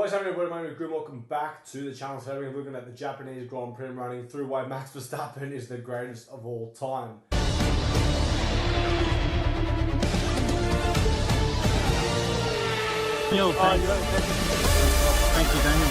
What is happening, everybody? My name is Grim. Welcome back to the channel. Today we're looking at the Japanese Grand Prix running through why Max Verstappen is the greatest of all time. Yo, thank you, Daniel. Thank you, Daniel.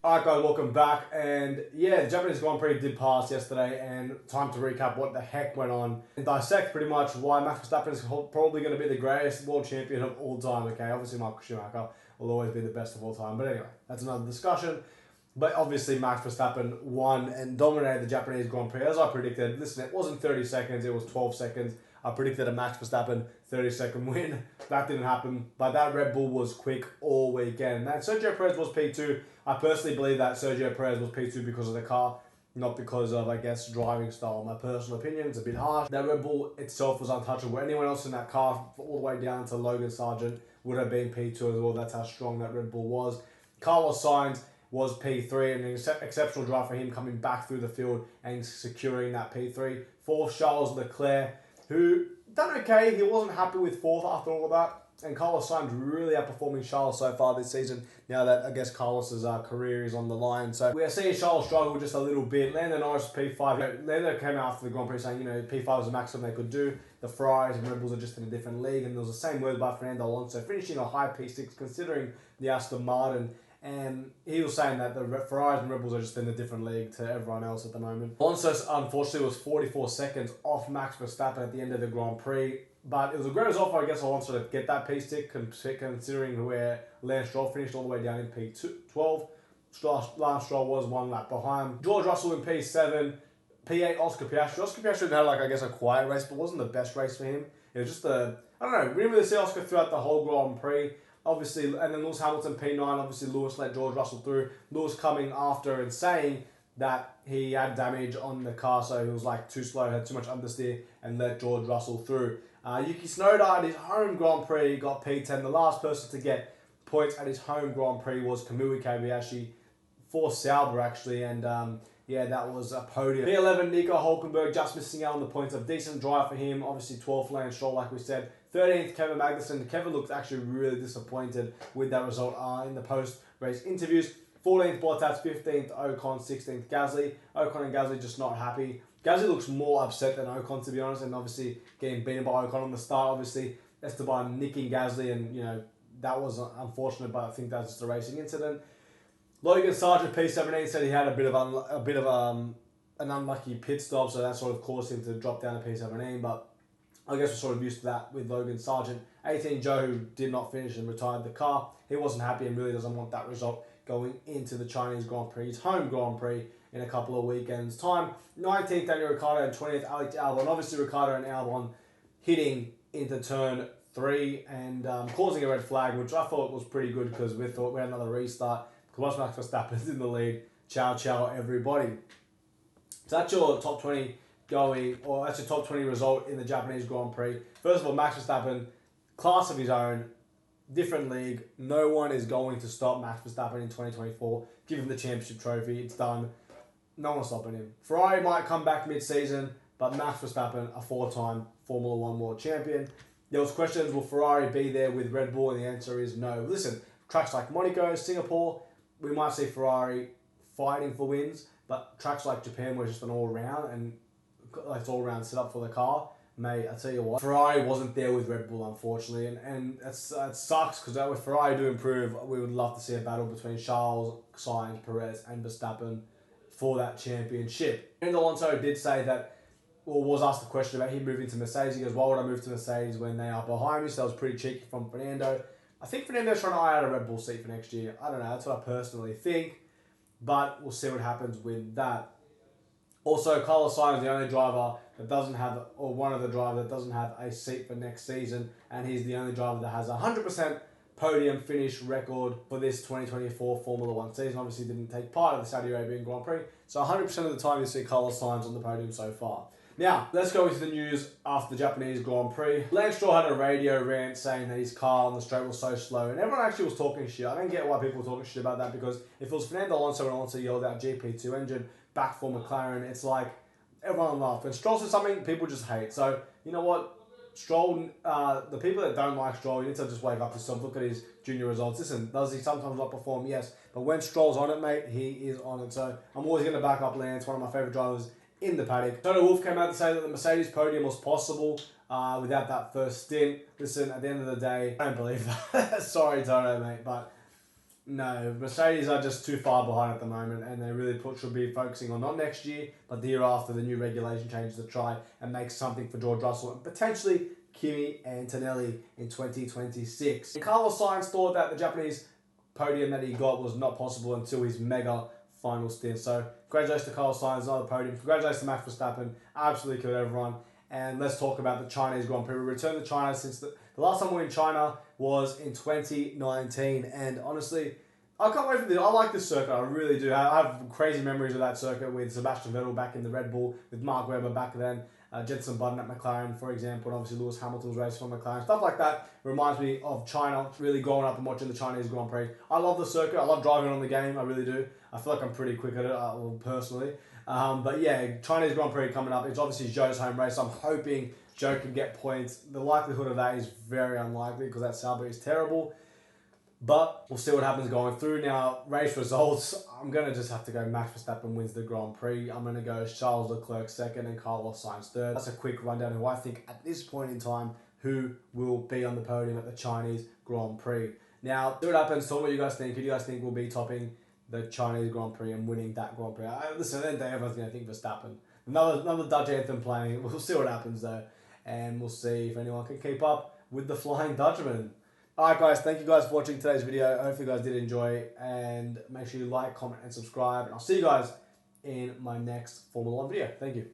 Alright guys, welcome back, and yeah, the Japanese Grand Prix did pass yesterday, and time to recap what the heck went on and dissect pretty much why Max Verstappen is probably going to be the greatest world champion of all time. Okay, obviously Michael Schumacher will always be the best of all time, but anyway, that's another discussion. But obviously Max Verstappen won and dominated the Japanese Grand Prix as I predicted. Listen, it wasn't 30 seconds, it was 12 seconds. I predicted a Max Verstappen 30-second win. That didn't happen, but that Red Bull was quick all weekend. And Sergio Perez was P2. I personally believe that Sergio Perez was P2 because of the car, not because of, I guess, driving style. My personal opinion, it's a bit harsh. That Red Bull itself was untouchable. Anyone else in that car, all the way down to Logan Sargent, would have been P2 as well. That's how strong that Red Bull was. Carlos Sainz was P3, and an exceptional drive for him coming back through the field and securing that P3. Fourth, Charles Leclerc, who done okay. He wasn't happy with fourth after all of that. And Carlos Sainz really outperforming Charles so far this season, now that I guess Carlos's career is on the line. So we are seeing Charles struggle just a little bit. Lando Norris P5. Lando came out after the Grand Prix saying, P5 was the maximum they could do. The Ferraris and Red Bulls are just in a different league. And there was the same word by Fernando Alonso, finishing a high P6 considering the Aston Martin. And he was saying that the Ferraris and Red Bulls are just in a different league to everyone else at the moment. Alonso, unfortunately, was 44 seconds off Max Verstappen at the end of the Grand Prix. But it was a great result for, I guess, Alonso to get that P6, considering where Lance Stroll finished all the way down in P12. Lance Stroll was one lap behind. George Russell in P7. P8, Oscar Piastri. Oscar Piastri had, I guess, a quiet race, but wasn't the best race for him. It was just I don't know, we didn't really see Oscar throughout the whole Grand Prix. Obviously, and then Lewis Hamilton P9, obviously Lewis let George Russell through. Lewis coming after and saying that he had damage on the car, so he was too slow, had too much understeer, and let George Russell through. Yuki Tsunoda at his home Grand Prix got P10. The last person to get points at his home Grand Prix was Kamui Kobayashi for Sauber actually, and yeah, that was a podium. P11, Nico Hulkenberg just missing out on the points. A decent drive for him. Obviously 12th Lance Stroll, like we said. 13th, Kevin Magnussen. Kevin looked actually really disappointed with that result in the post-race interviews. 14th, Bottas. 15th, Ocon. 16th, Gasly. Ocon and Gasly just not happy. Gasly looks more upset than Ocon, to be honest, and obviously getting beaten by Ocon on the start. Obviously, Esteban nicking Gasly, and, that was unfortunate, but I think that's just a racing incident. Logan Sargent, P17, said he had a bit of an unlucky pit stop, so that sort of caused him to drop down to P17, but I guess we're sort of used to that with Logan Sargent. 18, Joe, who did not finish and retired the car. He wasn't happy and really doesn't want that result going into the Chinese Grand Prix, his home Grand Prix, in a couple of weekends' time. 19th, Daniel Ricciardo, and 20th, Alex Albon. Obviously, Ricciardo and Albon hitting into turn 3 and causing a red flag, which I thought was pretty good because we thought we had another restart. Because once Max Verstappen's in the lead, ciao, everybody. So that's your top 20 that's your top 20 result in the Japanese Grand Prix. First of all, Max Verstappen, class of his own, different league. No one is going to stop Max Verstappen in 2024. Give him the championship trophy. It's done. No one's stopping him. Ferrari might come back mid-season, but Max Verstappen, a 4-time Formula 1 world champion. There was questions, will Ferrari be there with Red Bull? And the answer is no. Listen, tracks like Monaco, Singapore, we might see Ferrari fighting for wins, but tracks like Japan were just an all-round and it's all-round setup for the car. Mate, I tell you what, Ferrari wasn't there with Red Bull, unfortunately, and it sucks because if Ferrari do improve, we would love to see a battle between Charles, Sainz, Perez, and Verstappen for that championship. And Alonso did say that, was asked a question about him moving to Mercedes. He goes, why would I move to Mercedes when they are behind me? So that was pretty cheeky from Fernando. I think Fernando's trying to eye out a Red Bull seat for next year. I don't know, that's what I personally think, but we'll see what happens with that. Also, Carlos Sainz is the only driver that doesn't have, or one of the drivers that doesn't have a seat for next season, and he's the only driver that has 100% podium finish record for this 2024 Formula One season. Obviously didn't take part of the Saudi Arabian Grand Prix, so 100% of the time you see Carlos Sainz on the podium so far. Now, let's go into the news after the Japanese Grand Prix. Lance Stroll had a radio rant saying that his car on the straight was so slow, and everyone actually was talking shit. I don't get why people were talking shit about that, because if it was Fernando Alonso and Alonso yelled out GP2 engine back for McLaren, it's like everyone laughed. When Stroll says something, people just hate. So, you know what? Stroll, the people that don't like Stroll, you need to just wake up yourself. Look at his junior results. Listen, does he sometimes not perform? Yes. But when Stroll's on it, mate, he is on it. So I'm always going to back up Lance, one of my favourite drivers in the paddock. Toto Wolff came out to say that the Mercedes podium was possible without that first stint. Listen, at the end of the day, I don't believe that. Sorry, Toto, mate, but no, Mercedes are just too far behind at the moment, and they really should be focusing on not next year, but the year after, the new regulation changes to try and make something for George Russell and potentially Kimi Antonelli in 2026. And Carlos Sainz thought that the Japanese podium that he got was not possible until his mega final stint. So congratulations to Carlos Sainz, another podium. Congratulations to Max Verstappen, absolutely killed everyone. And let's talk about the Chinese Grand Prix. We returned to China since the last time we were in China was in 2019. And honestly, I can't wait for this. I like this circuit, I really do. I have crazy memories of that circuit with Sebastian Vettel back in the Red Bull, with Mark Webber back then, Jenson Button at McLaren, for example, and obviously Lewis Hamilton's race for McLaren. Stuff like that reminds me of China, really growing up and watching the Chinese Grand Prix. I love the circuit. I love driving on the game. I really do. I feel like I'm pretty quick at it, personally. But yeah, Chinese Grand Prix coming up. It's obviously Zhou's home race. I'm hoping Zhou can get points. The likelihood of that is very unlikely because that Sauber is terrible. But we'll see what happens going through. Now, race results, I'm going to just have to go Max Verstappen wins the Grand Prix. I'm going to go Charles Leclerc second and Carlos Sainz third. That's a quick rundown of who I think at this point in time who will be on the podium at the Chinese Grand Prix. Now, see what happens. Tell me what you guys think. Who do you guys think will be topping the Chinese Grand Prix and winning that Grand Prix? Listen, at the end of the day, everyone's going to think Verstappen. Another Dutch anthem playing. We'll see what happens though. And we'll see if anyone can keep up with the Flying Dutchman. Alright guys, thank you guys for watching today's video. Hopefully you guys did enjoy, and make sure you like, comment and subscribe, and I'll see you guys in my next Formula 1 video. Thank you.